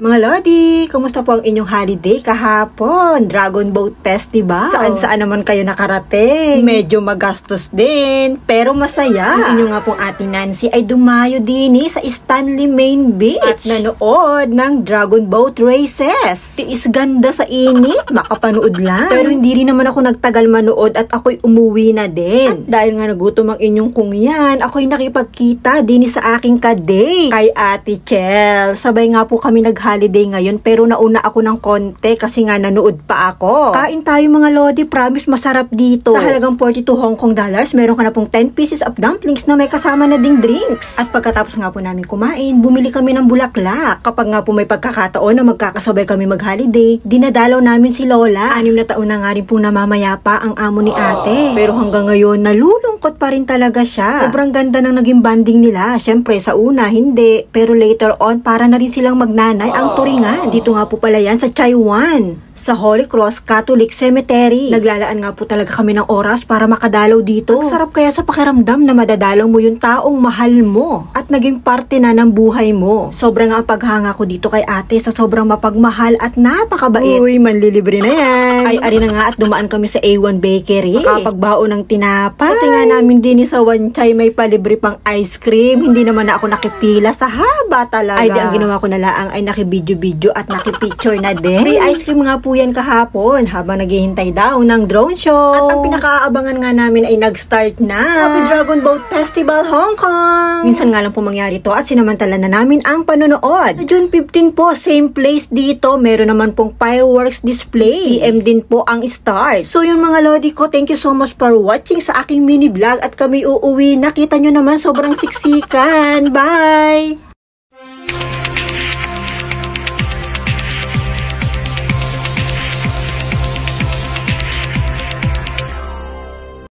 Mga Lodi, kumusta po ang inyong holiday kahapon? Dragon Boat Festival. Saan naman kayo nakarating? Medyo magastos din, pero masaya. Ang inyo nga pong Ate Nancy ay dumayo din sa Stanley Main Beach at nanood ng Dragon Boat Races. Tiis ganda sa init, makapanood lang. Pero hindi rin naman ako nagtagal manood at ako'y umuwi na din. At dahil nga nagutom ang inyong kung yan, ako'y nakipagkita din sa aking kaday kay Ate Chel. Sabay nga po kami holiday ngayon pero nauna ako ng konti kasi nga nanood pa ako. Kain tayo mga Lodi, promise masarap dito. Sa halagang 42 Hong Kong dollars, meron ka na pong 10 pieces of dumplings na may kasama na ding drinks. At pagkatapos nga po namin kumain, bumili kami ng bulaklak. Kapag nga po may pagkakataon na magkakasabay kami mag-holiday, dinadalaw namin si Lola. 6 na taon na nga rin po namamayapa ang amo ni ate. Pero hanggang ngayon, nalulungkot pa rin talaga siya. Sobrang ganda ng naging banding nila. Syempre, sa una, hindi. Pero later on, para na rin silang magnanay ang turingan. Dito nga po pala yan sa Chaiwan, sa Holy Cross Catholic Cemetery. Naglalaan nga po talaga kami ng oras para makadalaw dito. Ang sarap kaya sa pakiramdam na madadalaw mo yung taong mahal mo at naging parte na ng buhay mo. Sobrang nga ang paghanga ko dito kay ate sa sobrang mapagmahal at napakabait. Uy, manlilibre na yan. Ay, ari na nga at dumaan kami sa A1 Bakery. Makapagbaon ng tinapay. Pati nga namin din sa Wanchay may palibre pang ice cream. Hindi naman na ako nakipila sa haba talaga. Ay, di ang ginawa ko na laang ay nakibidyo-bidyo at nakipicture na din. Free ice cream nga po yan kahapon habang naghihintay daw ng drone show. At ang pinakaabangan nga namin ay nag-start na. Happy Dragon Boat Festival Hong Kong! Minsan nga lang po mangyari to at sinamantala na namin ang panonood. Sa June 15 po, same place dito. Meron naman pong fireworks display. PM din po ang start. So yung mga Lodi ko, thank you so much for watching sa aking mini vlog at kami uuwi. Nakita nyo naman sobrang siksikan. Bye!